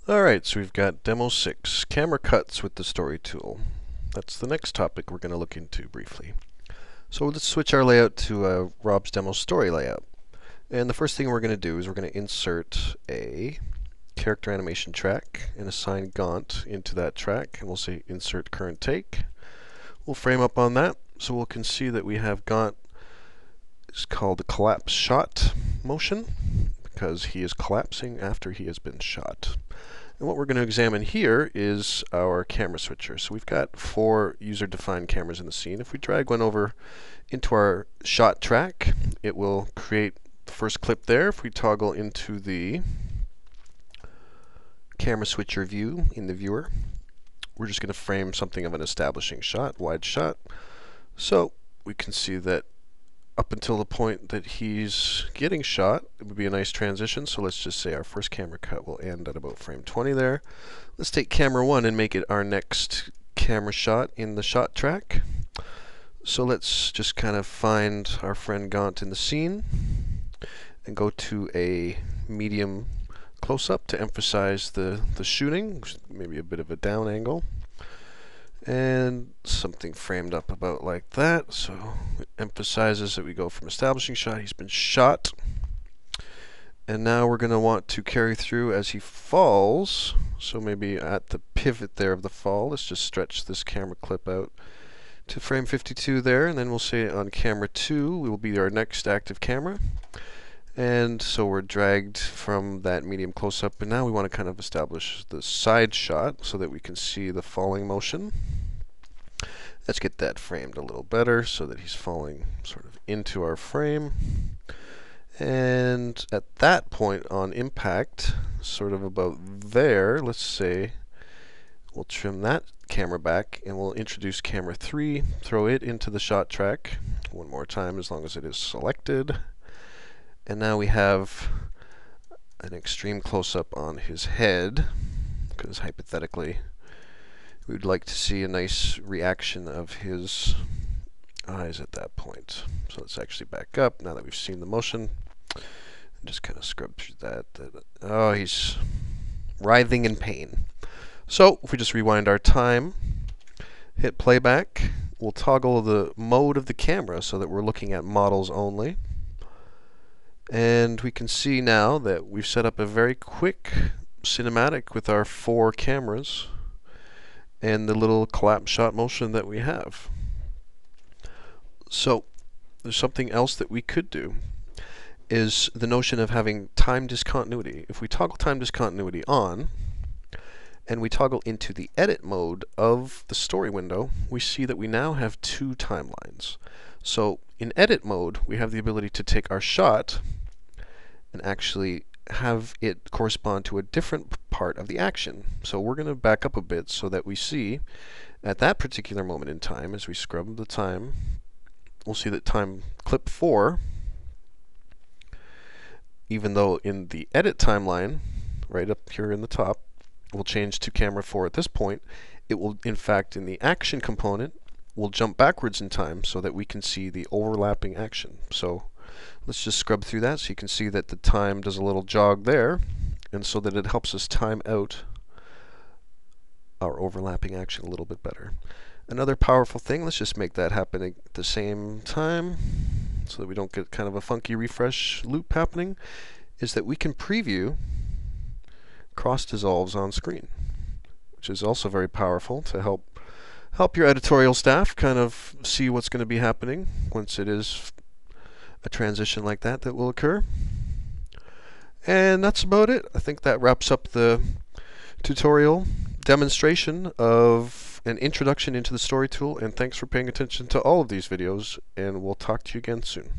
Alright, so we've got Demo 6, Camera Cuts with the Story Tool. That's the next topic we're going to look into briefly. So let's switch our layout to Rob's Demo Story layout. And the first thing we're going to do is we're going to insert a character animation track and assign Gaunt into that track. And we'll say Insert Current Take. We'll frame up on that so we can see that we have Gaunt. It's called the collapse shot motion because he is collapsing after he has been shot. And what we're going to examine here is our camera switcher. So we've got 4 user-defined cameras in the scene. If we drag one over into our shot track, it will create the first clip there. If we toggle into the camera switcher view in the viewer, we're just going to frame something of an establishing shot, wide shot. So we can see that up until the point that he's getting shot, it would be a nice transition. So let's just say our first camera cut will end at about frame 20 there. Let's take camera 1 and make it our next camera shot in the shot track. So let's just kind of find our friend Gaunt in the scene and go to a medium close-up to emphasize the shooting, maybe a bit of a down angle. And something framed up about like that, so it emphasizes that we go from establishing shot, he's been shot, and now we're going to want to carry through as he falls. So maybe at the pivot there of the fall, let's just stretch this camera clip out to frame 52 there, and then we'll say on camera 2 we will be our next active camera. And so we're dragged from that medium close-up, and now we want to kind of establish the side shot so that we can see the falling motion. Let's get that framed a little better so that he's falling sort of into our frame. And at that point on impact, sort of about there, let's say we'll trim that camera back and we'll introduce camera 3, throw it into the shot track one more time as long as it is selected. And now we have an extreme close-up on his head, because hypothetically we'd like to see a nice reaction of his eyes at that point. So let's actually back up now that we've seen the motion and just kind of scrub through that. Oh, he's writhing in pain. So if we just rewind our time, hit playback, we'll toggle the mode of the camera so that we're looking at models only. And we can see now that we've set up a very quick cinematic with our 4 cameras and the little collapse shot motion that we have. So there's something else that we could do, is the notion of having time discontinuity. If we toggle time discontinuity on and we toggle into the edit mode of the story window, we see that we now have 2 timelines. So in edit mode, we have the ability to take our shot and actually have it correspond to a different part of the action. So we're going to back up a bit so that we see at that particular moment in time, as we scrub the time, we'll see that time clip 4, even though in the edit timeline, right up here in the top, will change to camera 4 at this point, it will in fact in the action component will jump backwards in time so that we can see the overlapping action. So let's just scrub through that so you can see that the time does a little jog there, and so that it helps us time out our overlapping action a little bit better. Another powerful thing, let's just make that happen at the same time so that we don't get kind of a funky refresh loop happening, is that we can preview cross dissolves on screen, which is also very powerful to help your editorial staff kind of see what's going to be happening once it is a transition like that will occur. And that's about it. I think that wraps up the tutorial demonstration of an introduction into the story tool, and thanks for paying attention to all of these videos, and we'll talk to you again soon.